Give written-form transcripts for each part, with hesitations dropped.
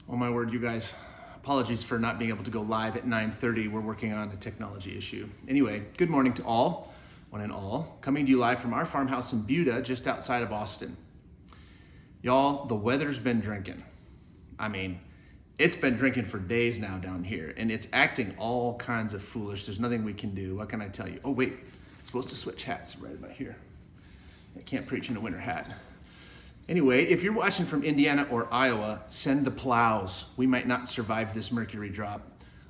Oh my word, you guys. Apologies for not being able to go live at 9:30. We're working on a technology issue. Anyway, good morning to all, one and all. Coming to you live from our farmhouse in Buda, just outside of Austin. Y'all, the weather's been drinking. I mean, it's been drinking for days now down here, and it's acting all kinds of foolish. There's nothing we can do. What can I tell you? Oh wait, I'm supposed to switch hats right about here. I can't preach in a winter hat. Anyway, if you're watching from Indiana or Iowa, send the plows. We might not survive this mercury drop.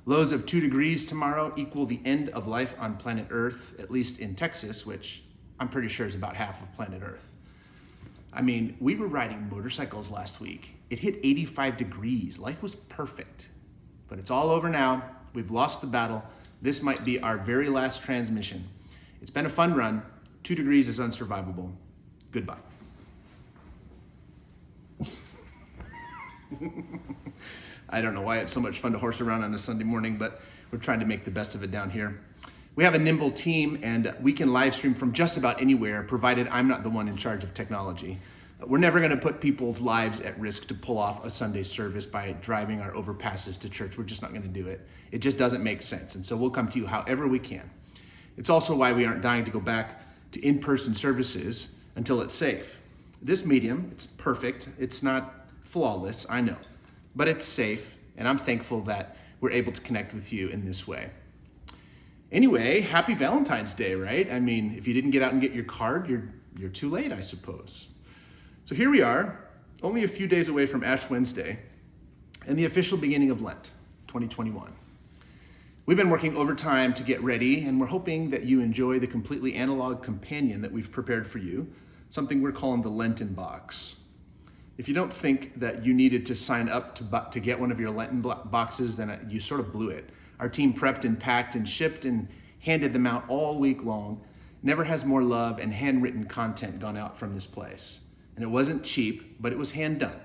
Lows of 2 degrees tomorrow equal the end of life on planet Earth, at least in Texas, which I'm pretty sure is about half of planet Earth. I mean, we were riding motorcycles last week. It hit 85 degrees. Life was perfect. But it's all over now. We've lost the battle. This might be our very last transmission. It's been a fun run. 2 degrees is unsurvivable. Goodbye. I don't know why it's so much fun to horse around on a Sunday morning, but we're trying to make the best of it down here. We have a nimble team, and we can live stream from just about anywhere, provided I'm not the one in charge of technology. We're never going to put people's lives at risk to pull off a Sunday service by driving our overpasses to church. We're just not going to do it. It just doesn't make sense, and so we'll come to you however we can. It's also why we aren't dying to go back to in-person services until it's safe. This medium, it's perfect. It's not flawless, I know, but it's safe, and I'm thankful that we're able to connect with you in this way. Anyway, happy Valentine's Day, right? I mean, if you didn't get out and get your card, you're too late, I suppose. So here we are, only a few days away from Ash Wednesday and the official beginning of Lent, 2021. We've been working overtime to get ready, and we're hoping that you enjoy the completely analog companion that we've prepared for you, something we're calling the Lenten box. If you don't think that you needed to sign up to get one of your Lenten boxes, then you sort of blew it. Our team prepped and packed and shipped and handed them out all week long. Never has more love and handwritten content gone out from this place. And it wasn't cheap, but it was hand done.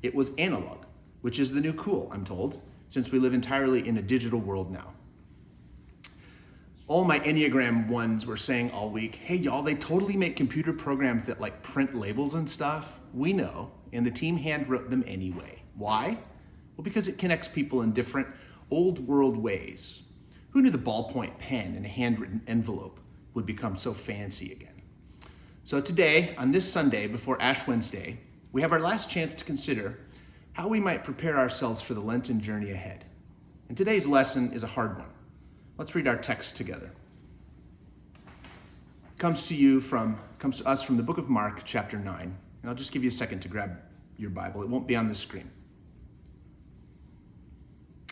It was analog, which is the new cool, I'm told, since we live entirely in a digital world now. All my Enneagram ones were saying all week, hey y'all, they totally make computer programs that like print labels and stuff. We know, and the team hand wrote them anyway. Why? Well, because it connects people in different old world ways. Who knew the ballpoint pen in a handwritten envelope would become so fancy again? So today, on this Sunday before Ash Wednesday, we have our last chance to consider how we might prepare ourselves for the Lenten journey ahead. And today's lesson is a hard one. Let's read our text together. It comes to us from the book of Mark, chapter 9. And I'll just give you a second to grab your Bible. It won't be on the screen.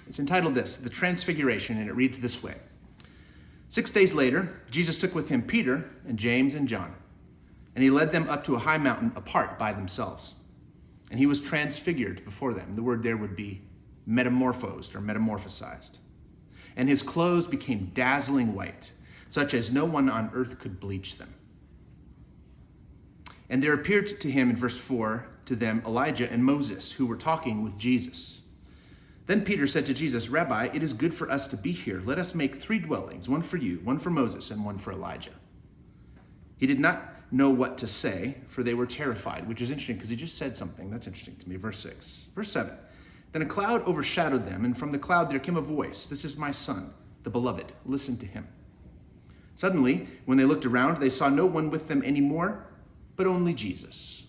It's entitled this, The Transfiguration, and it reads this way. 6 days later, Jesus took with him Peter and James and John, and he led them up to a high mountain apart by themselves. And he was transfigured before them. The word there would be metamorphosed or metamorphosized. And his clothes became dazzling white, such as no one on earth could bleach them. And there appeared to him in verse 4 to them Elijah and Moses, who were talking with Jesus. Then Peter said to Jesus, Rabbi, it is good for us to be here. Let us make 3 dwellings, one for you, one for Moses, and one for Elijah. He did not know what to say, for they were terrified, which is interesting because he just said something. That's interesting to me. Verse 6. Verse 7. Then a cloud overshadowed them, and from the cloud there came a voice. This is my son, the beloved. Listen to him. Suddenly, when they looked around, they saw no one with them anymore, but only Jesus.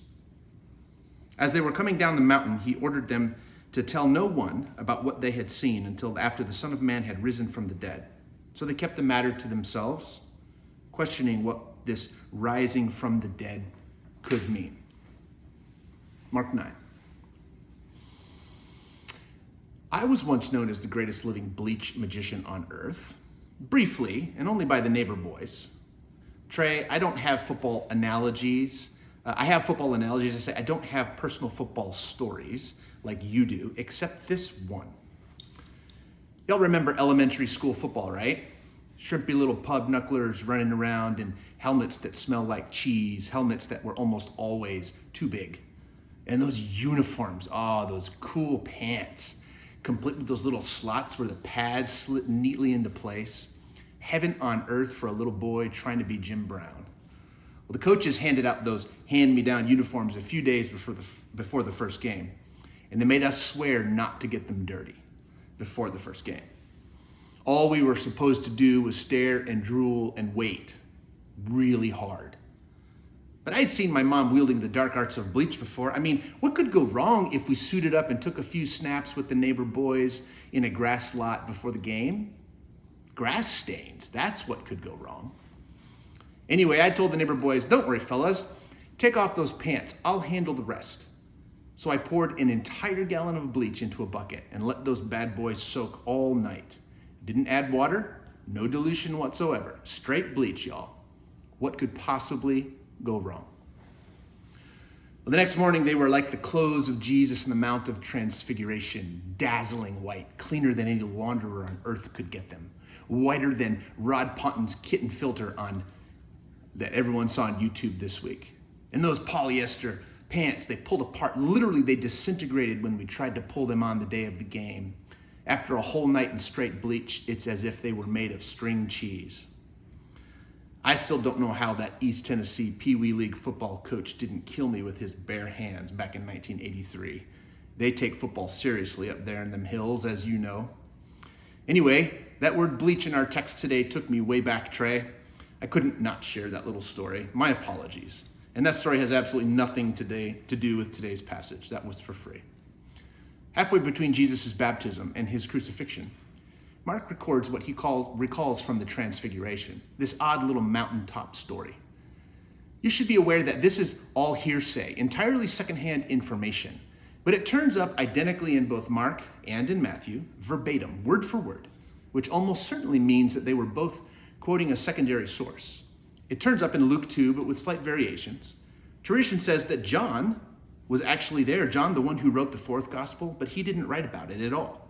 As they were coming down the mountain, he ordered them to tell no one about what they had seen until after the Son of Man had risen from the dead. So they kept the matter to themselves, questioning what this rising from the dead could mean. Mark 9. I was once known as the greatest living bleach magician on earth, briefly, and only by the neighbor boys. Trey, I don't have football analogies. I have football analogies. I say I don't have personal football stories like you do, except this one. Y'all remember elementary school football, right? Shrimpy little pub knucklers running around in helmets that smell like cheese, helmets that were almost always too big. And those uniforms, those cool pants, complete with those little slots where the pads slid neatly into place. Heaven on earth for a little boy trying to be Jim Brown. Well, the coaches handed out those hand-me-down uniforms a few days before the first game. and they made us swear not to get them dirty before the first game. All we were supposed to do was stare and drool and wait really hard. But I'd seen my mom wielding the dark arts of bleach before. I mean, what could go wrong if we suited up and took a few snaps with the neighbor boys in a grass lot before the game? Grass stains, that's what could go wrong. Anyway, I told the neighbor boys, don't worry, fellas, take off those pants. I'll handle the rest. So I poured an entire gallon of bleach into a bucket and let those bad boys soak all night. Didn't add water, no dilution whatsoever. Straight bleach, y'all. What could possibly go wrong? Well, the next morning, they were like the clothes of Jesus in the Mount of Transfiguration, dazzling white, cleaner than any launderer on earth could get them, whiter than Rod Ponton's kitten filter that everyone saw on YouTube this week. And those polyester pants, they pulled apart. Literally, they disintegrated when we tried to pull them on the day of the game. After a whole night in straight bleach, it's as if they were made of string cheese. I still don't know how that East Tennessee Pee Wee League football coach didn't kill me with his bare hands back in 1983. They take football seriously up there in them hills, as you know. Anyway, that word bleach in our text today took me way back, Trey. I couldn't not share that little story. My apologies. And that story has absolutely nothing today to do with today's passage. That was for free. Halfway between Jesus' baptism and his crucifixion, Mark records what he recalls from the Transfiguration, this odd little mountaintop story. You should be aware that this is all hearsay, entirely secondhand information, but it turns up identically in both Mark and in Matthew, verbatim, word for word, which almost certainly means that they were both quoting a secondary source. It turns up in Luke 2, but with slight variations. Tradition says that John was actually there, John, the one who wrote the fourth gospel, but he didn't write about it at all.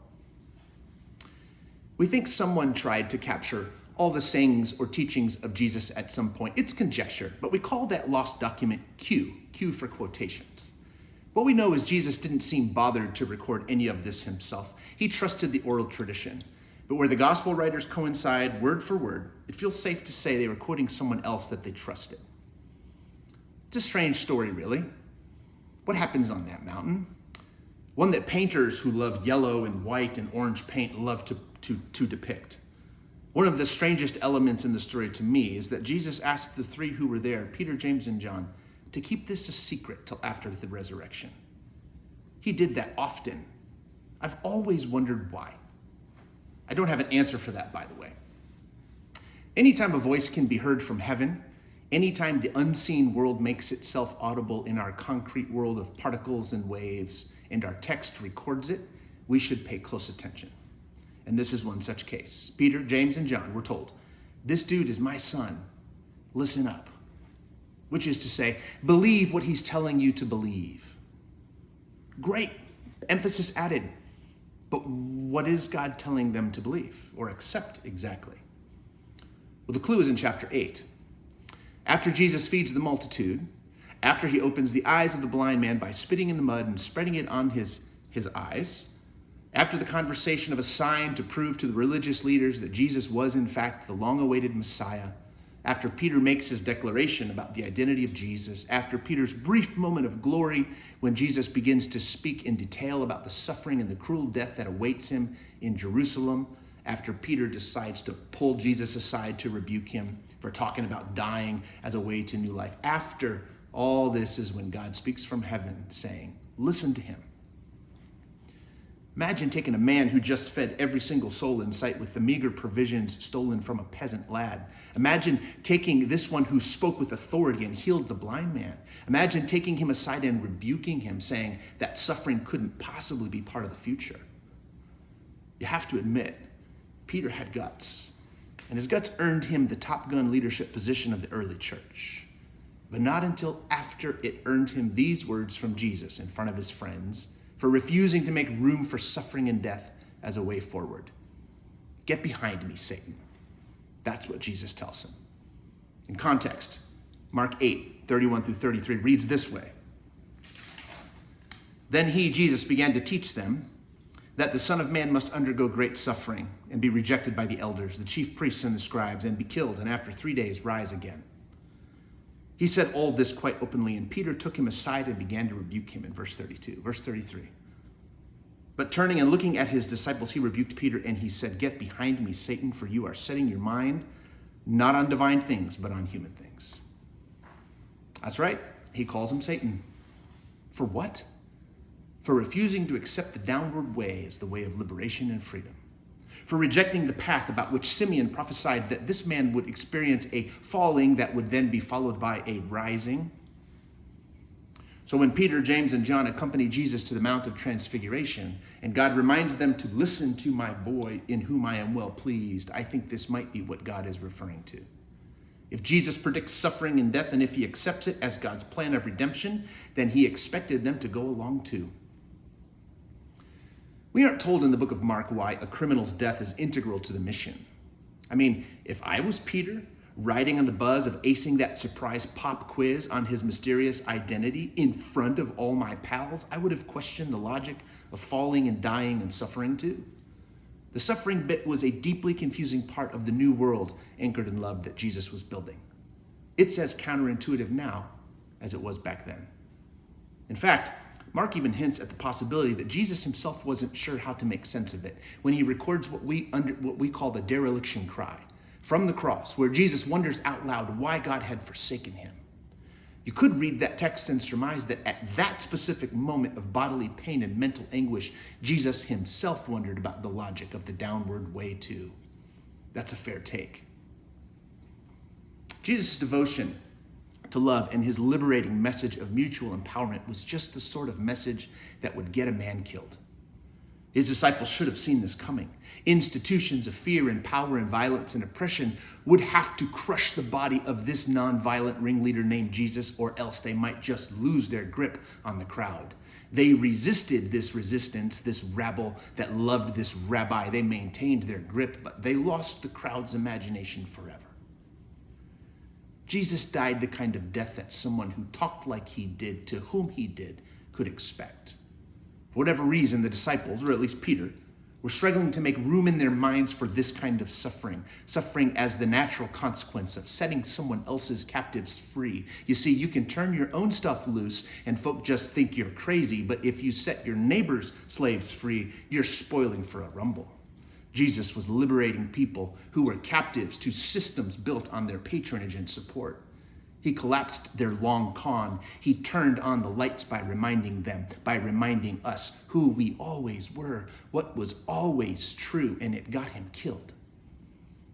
We think someone tried to capture all the sayings or teachings of Jesus at some point. It's conjecture, but we call that lost document Q for quotations. What we know is Jesus didn't seem bothered to record any of this himself. He trusted the oral tradition. But where the gospel writers coincide word for word, it feels safe to say they were quoting someone else that they trusted. It's a strange story, really. What happens on that mountain? One that painters who love yellow and white and orange paint love to depict. One of the strangest elements in the story to me is that Jesus asked the three who were there, Peter, James, and John, to keep this a secret till after the resurrection. He did that often. I've always wondered why. I don't have an answer for that, by the way. Anytime a voice can be heard from heaven, anytime the unseen world makes itself audible in our concrete world of particles and waves, and our text records it, we should pay close attention. And this is one such case. Peter, James, and John were told, this dude is my son. Listen up. Which is to say, believe what he's telling you to believe. Great. Emphasis added. But what is God telling them to believe or accept exactly? Well, the clue is in chapter 8. After Jesus feeds the multitude, after he opens the eyes of the blind man by spitting in the mud and spreading it on his eyes, after the conversation of a sign to prove to the religious leaders that Jesus was in fact the long-awaited Messiah, after Peter makes his declaration about the identity of Jesus, after Peter's brief moment of glory when Jesus begins to speak in detail about the suffering and the cruel death that awaits him in Jerusalem, after Peter decides to pull Jesus aside to rebuke him for talking about dying as a way to new life, after all this is when God speaks from heaven saying, listen to him. Imagine taking a man who just fed every single soul in sight with the meager provisions stolen from a peasant lad. Imagine taking this one who spoke with authority and healed the blind man. Imagine taking him aside and rebuking him, saying that suffering couldn't possibly be part of the future. You have to admit, Peter had guts, and his guts earned him the Top Gun leadership position of the early church. But not until after it earned him these words from Jesus in front of his friends, for refusing to make room for suffering and death as a way forward. Get behind me, Satan. That's what Jesus tells him. In context, Mark 8, 31 through 33 reads this way. Then he, Jesus, began to teach them that the Son of Man must undergo great suffering and be rejected by the elders, the chief priests and the scribes, and be killed, and after 3 days rise again. He said all this quite openly, and Peter took him aside and began to rebuke him in verse 32. Verse 33. But turning and looking at his disciples, he rebuked Peter and he said, "Get behind me, Satan, for you are setting your mind not on divine things, but on human things." That's right. He calls him Satan. For what? For refusing to accept the downward way as the way of liberation and freedom. For rejecting the path about which Simeon prophesied that this man would experience a falling that would then be followed by a rising. So when Peter, James, and John accompany Jesus to the Mount of Transfiguration, and God reminds them to listen to my boy in whom I am well pleased, I think this might be what God is referring to. If Jesus predicts suffering and death, and if he accepts it as God's plan of redemption, then he expected them to go along too. We aren't told in the book of Mark why a criminal's death is integral to the mission. I mean, if I was Peter, riding on the buzz of acing that surprise pop quiz on his mysterious identity in front of all my pals, I would have questioned the logic of falling and dying and suffering too. The suffering bit was a deeply confusing part of the new world anchored in love that Jesus was building. It's as counterintuitive now as it was back then. In fact, Mark even hints at the possibility that Jesus himself wasn't sure how to make sense of it when he records what we call the dereliction cry from the cross, where Jesus wonders out loud why God had forsaken him. You could read that text and surmise that at that specific moment of bodily pain and mental anguish, Jesus himself wondered about the logic of the downward way too. That's a fair take. Jesus' devotion to love and his liberating message of mutual empowerment was just the sort of message that would get a man killed. His disciples should have seen this coming. Institutions of fear and power and violence and oppression would have to crush the body of this nonviolent ringleader named Jesus, or else they might just lose their grip on the crowd. They resisted this resistance, this rabble that loved this rabbi. They maintained their grip, but they lost the crowd's imagination forever. Jesus died the kind of death that someone who talked like he did, to whom he did, could expect. For whatever reason, the disciples, or at least Peter, were struggling to make room in their minds for this kind of suffering as the natural consequence of setting someone else's captives free. You see, you can turn your own stuff loose and folk just think you're crazy, but if you set your neighbor's slaves free, you're spoiling for a rumble. Jesus was liberating people who were captives to systems built on their patronage and support. He collapsed their long con. He turned on the lights by reminding us who we always were, what was always true, and it got him killed.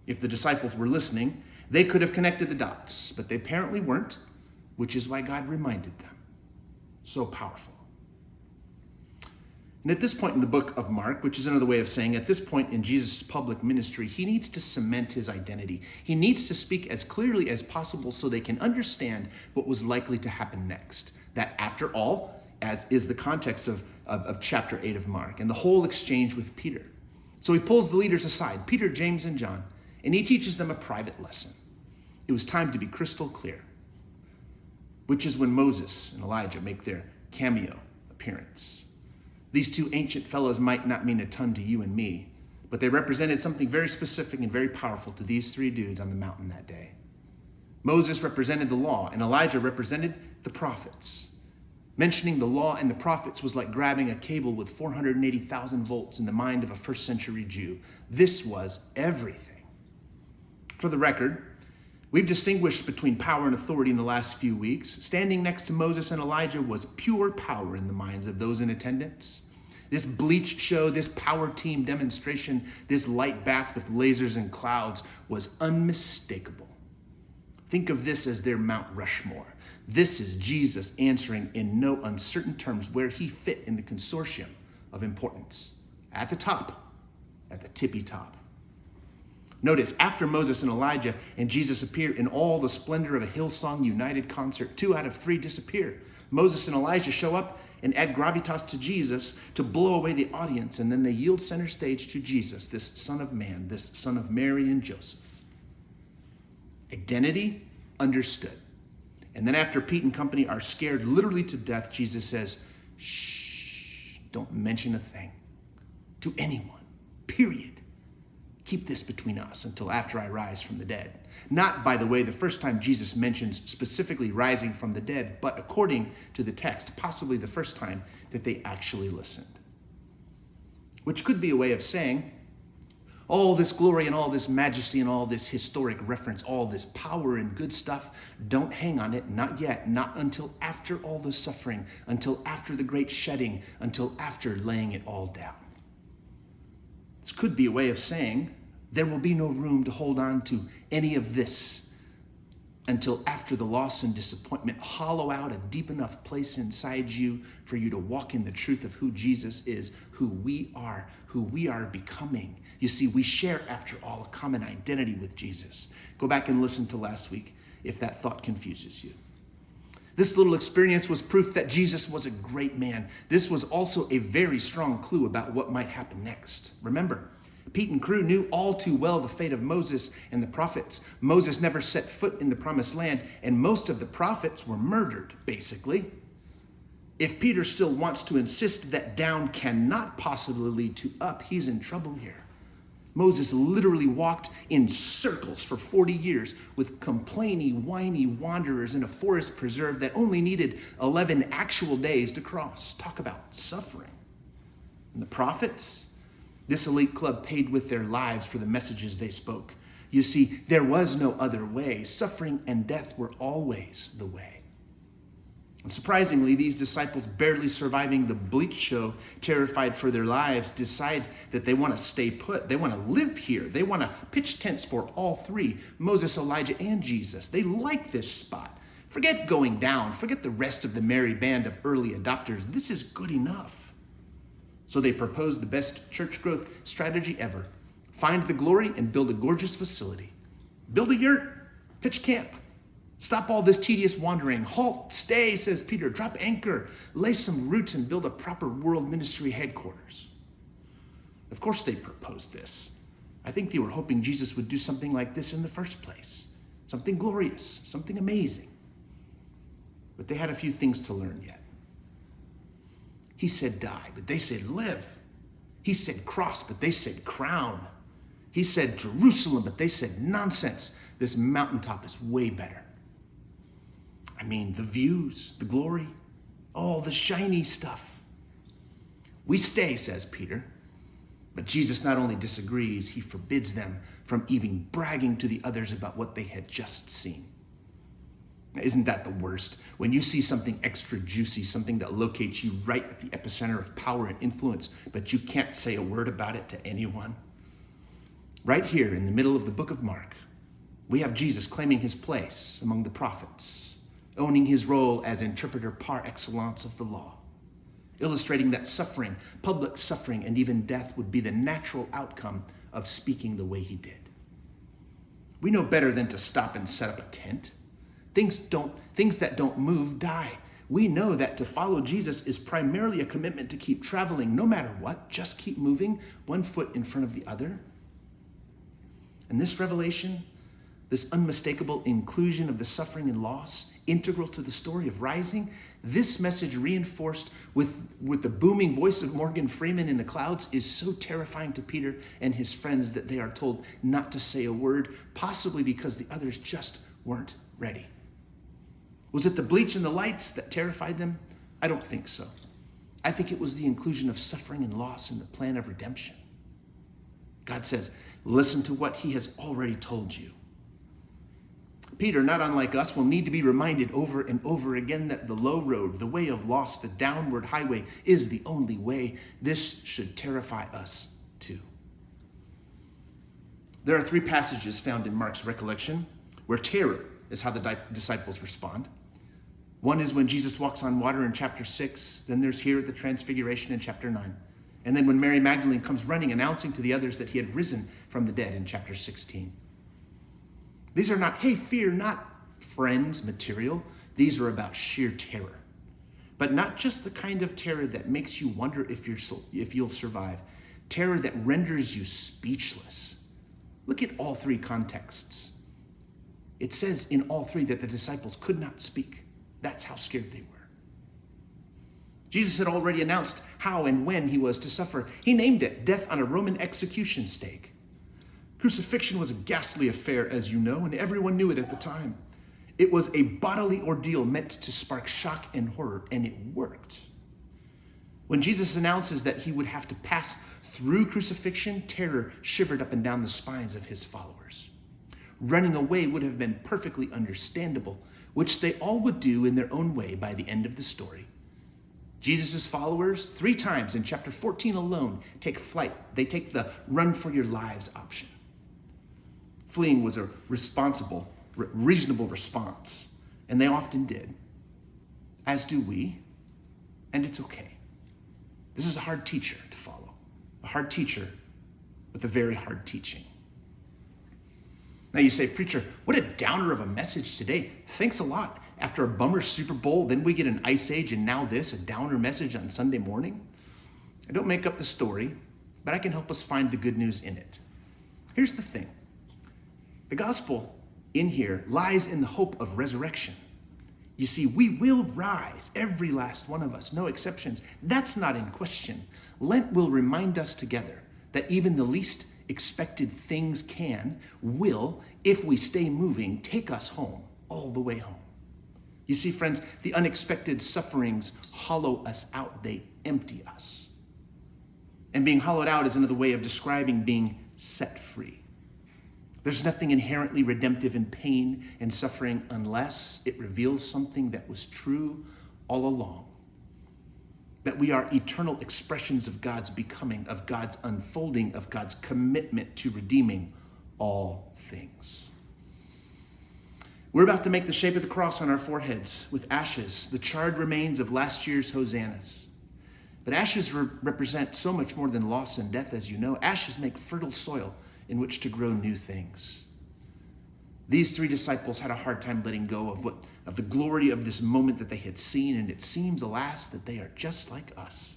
If the disciples were listening, they could have connected the dots, but they apparently weren't, which is why God reminded them. So powerful. And at this point in the book of Mark, which is another way of saying at this point in Jesus' public ministry, he needs to cement his identity. He needs to speak as clearly as possible so they can understand what was likely to happen next. That after all, as is the context of chapter 8 of Mark and the whole exchange with Peter. So he pulls the leaders aside, Peter, James, and John, and he teaches them a private lesson. It was time to be crystal clear, which is when Moses and Elijah make their cameo appearance. These two ancient fellows might not mean a ton to you and me, but they represented something very specific and very powerful to these three dudes on the mountain that day. Moses represented the law, and Elijah represented the prophets. Mentioning the law and the prophets was like grabbing a cable with 480,000 volts in the mind of a first century Jew. This was everything. For the record, we've distinguished between power and authority in the last few weeks. Standing next to Moses and Elijah was pure power in the minds of those in attendance. This bleach show, this power team demonstration, this light bath with lasers and clouds was unmistakable. Think of this as their Mount Rushmore. This is Jesus answering in no uncertain terms where he fit in the consortium of importance. At the top, at the tippy top. Notice, after Moses and Elijah and Jesus appear in all the splendor of a Hillsong United concert, 2 out of 3 disappear. Moses and Elijah show up and add gravitas to Jesus to blow away the audience, and then they yield center stage to Jesus, this Son of Man, this Son of Mary and Joseph. Identity understood. And then after Pete and company are scared literally to death, Jesus says, shh, don't mention a thing to anyone, period. Keep this between us until after I rise from the dead. Not, by the way, the first time Jesus mentions specifically rising from the dead, but according to the text, possibly the first time that they actually listened. which could be a way of saying, all this glory and all this majesty and all this historic reference, all this power and good stuff, don't hang on it, not yet, not until after all the suffering, until after the great shedding, until after laying it all down. This could be a way of saying there will be no room to hold on to any of this until after the loss and disappointment hollow out a deep enough place inside you for you to walk in the truth of who Jesus is, who we are becoming. You see, we share, after all, a common identity with Jesus. Go back and listen to last week if that thought confuses you. This little experience was proof that Jesus was a great man. This was also a very strong clue about what might happen next. Remember, Pete and crew knew all too well the fate of Moses and the prophets. Moses never set foot in the promised land, and most of the prophets were murdered, basically. If Peter still wants to insist that down cannot possibly lead to up, he's in trouble here. Moses literally walked in circles for 40 years with complaining, whiny wanderers in a forest preserve that only needed 11 actual days to cross. Talk about suffering. And the prophets? This elite club paid with their lives for the messages they spoke. You see, there was no other way. Suffering and death were always the way. And surprisingly, these disciples, barely surviving the bleach show, terrified for their lives, decide that they want to stay put. They want to live here. They want to pitch tents for all three, Moses, Elijah, and Jesus. They like this spot. Forget going down. Forget the rest of the merry band of early adopters. This is good enough. So they propose the best church growth strategy ever. Find the glory and build a gorgeous facility. Build a yurt. Pitch camp. Stop all this tedious wandering. Halt, stay, says Peter. Drop anchor. Lay some roots and build a proper world ministry headquarters. Of course they proposed this. I think they were hoping Jesus would do something like this in the first place. Something glorious, something amazing. But they had a few things to learn yet. He said die, but they said live. He said cross, but they said crown. He said Jerusalem, but they said nonsense. This mountaintop is way better. I mean, the views, the glory, all the shiny stuff. We stay, says Peter. But Jesus not only disagrees, he forbids them from even bragging to the others about what they had just seen. Isn't that the worst? When you see something extra juicy, something that locates you right at the epicenter of power and influence, but you can't say a word about it to anyone. Right here in the middle of the book of Mark, we have Jesus claiming his place among the prophets, owning his role as interpreter par excellence of the law, illustrating that suffering, public suffering, and even death would be the natural outcome of speaking the way he did. We know better than to stop and set up a tent. Things that don't move die. We know that to follow Jesus is primarily a commitment to keep traveling no matter what, just keep moving, one foot in front of the other. And this revelation, this unmistakable inclusion of the suffering and loss, integral to the story of rising, this message reinforced with the booming voice of Morgan Freeman in the clouds is so terrifying to Peter and his friends that they are told not to say a word, possibly because the others just weren't ready. Was it the bleach and the lights that terrified them? I don't think so. I think it was the inclusion of suffering and loss in the plan of redemption. God says, listen to what he has already told you. Peter, not unlike us, will need to be reminded over and over again that the low road, the way of loss, the downward highway is the only way. This should terrify us too. There are three passages found in Mark's recollection where terror is how the disciples respond. One is when Jesus walks on water in chapter 6. Then there's here at the transfiguration in chapter 9. And then when Mary Magdalene comes running, announcing to the others that he had risen from the dead in chapter 16. These are not, hey, fear not, friends, material. These are about sheer terror. But not just the kind of terror that makes you wonder if you'll survive. Terror that renders you speechless. Look at all three contexts. It says in all three that the disciples could not speak. That's how scared they were. Jesus had already announced how and when he was to suffer. He named it death on a Roman execution stake. Crucifixion was a ghastly affair, as you know, and everyone knew it at the time. It was a bodily ordeal meant to spark shock and horror, and it worked. When Jesus announces that he would have to pass through crucifixion, terror shivered up and down the spines of his followers. Running away would have been perfectly understandable, which they all would do in their own way by the end of the story. Jesus' followers, 3 times in chapter 14 alone, take flight. They take the run for your lives option. Fleeing was a reasonable response, and they often did, as do we, and it's okay. This is a hard teacher to follow, a hard teacher with a very hard teaching. Now you say, preacher, what a downer of a message today. Thanks a lot. After a bummer Super Bowl, then we get an ice age, and now this, a downer message on Sunday morning. I don't make up the story, but I can help us find the good news in it. Here's the thing. The gospel in here lies in the hope of resurrection. You see, we will rise, every last one of us, no exceptions. That's not in question. Lent will remind us together that even the least expected things will, if we stay moving, take us home, all the way home. You see, friends, the unexpected sufferings hollow us out. They empty us. And being hollowed out is another way of describing being set free. There's nothing inherently redemptive in pain and suffering unless it reveals something that was true all along. That we are eternal expressions of God's becoming, of God's unfolding, of God's commitment to redeeming all things. We're about to make the shape of the cross on our foreheads with ashes, the charred remains of last year's hosannas. But ashes represent so much more than loss and death, as you know. Ashes make fertile soil in which to grow new things. These 3 disciples had a hard time letting go of the glory of this moment that they had seen, and it seems, alas, that they are just like us.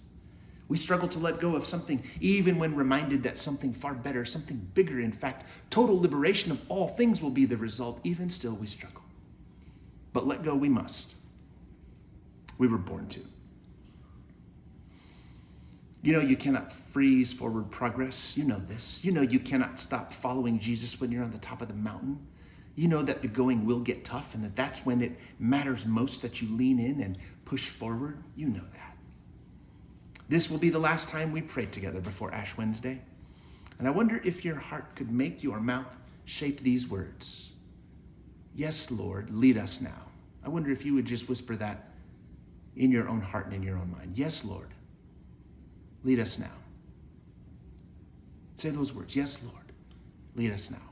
We struggle to let go of something even when reminded that something far better, something bigger, in fact, total liberation of all things will be the result. Even still, we struggle. But let go we must. We were born to. You know you cannot freeze forward progress. You know this. You know you cannot stop following Jesus when you're on the top of the mountain. You know that the going will get tough and that that's when it matters most that you lean in and push forward. You know that. This will be the last time we pray together before Ash Wednesday. And I wonder if your heart could make your mouth shape these words. Yes, Lord, lead us now. I wonder if you would just whisper that in your own heart and in your own mind. Yes, Lord, lead us now. Say those words. Yes, Lord, lead us now.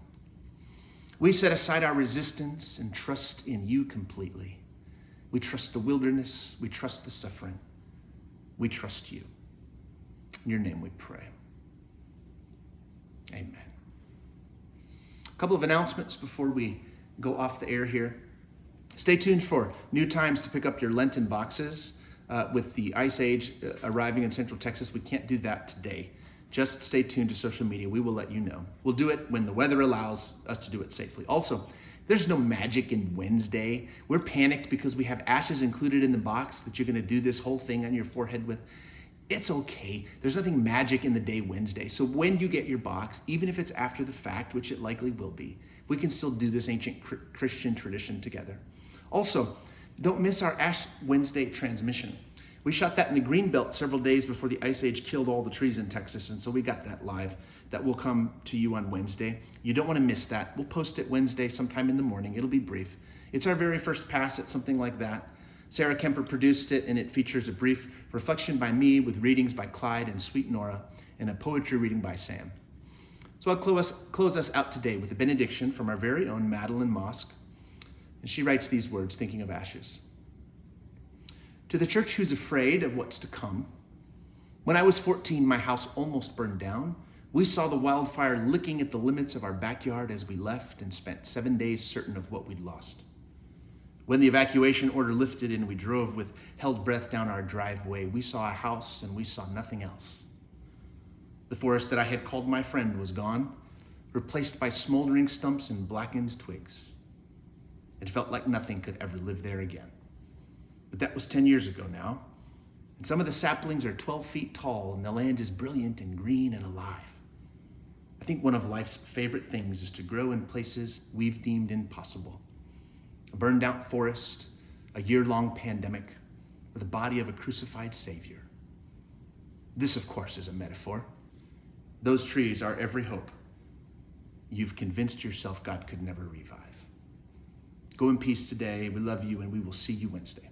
We set aside our resistance and trust in you completely. We trust the wilderness. We trust the suffering. We trust you. In your name we pray. Amen. A couple of announcements before we go off the air here. Stay tuned for new times to pick up your Lenten boxes. With the Ice Age arriving in Central Texas, we can't do that today. Just stay tuned to social media. We will let you know. We'll do it when the weather allows us to do it safely. Also, there's no magic in Wednesday. We're panicked because we have ashes included in the box that you're going to do this whole thing on your forehead with. It's okay. There's nothing magic in the day Wednesday. So when you get your box, even if it's after the fact, which it likely will be, we can still do this ancient Christian tradition together. Also, don't miss our Ash Wednesday transmission. We shot that in the Greenbelt several days before the Ice Age killed all the trees in Texas, and so we got that live. That will come to you on Wednesday. You don't want to miss that. We'll post it Wednesday sometime in the morning. It'll be brief. It's our very first pass at something like that. Sarah Kemper produced it, and it features a brief reflection by me with readings by Clyde and Sweet Nora, and a poetry reading by Sam. So I'll close us out today with a benediction from our very own Madeline Mosk. And she writes these words, thinking of ashes. To the church who's afraid of what's to come, when I was 14, my house almost burned down. We saw the wildfire licking at the limits of our backyard as we left and spent 7 days certain of what we'd lost. When the evacuation order lifted and we drove with held breath down our driveway, we saw a house and we saw nothing else. The forest that I had called my friend was gone, replaced by smoldering stumps and blackened twigs. It felt like nothing could ever live there again. But that was 10 years ago now. And some of the saplings are 12 feet tall and the land is brilliant and green and alive. I think one of life's favorite things is to grow in places we've deemed impossible. A burned out forest, a year-long pandemic, or the body of a crucified Savior. This, of course, is a metaphor. Those trees are every hope you've convinced yourself God could never revive. Go in peace today. We love you, and we will see you Wednesday.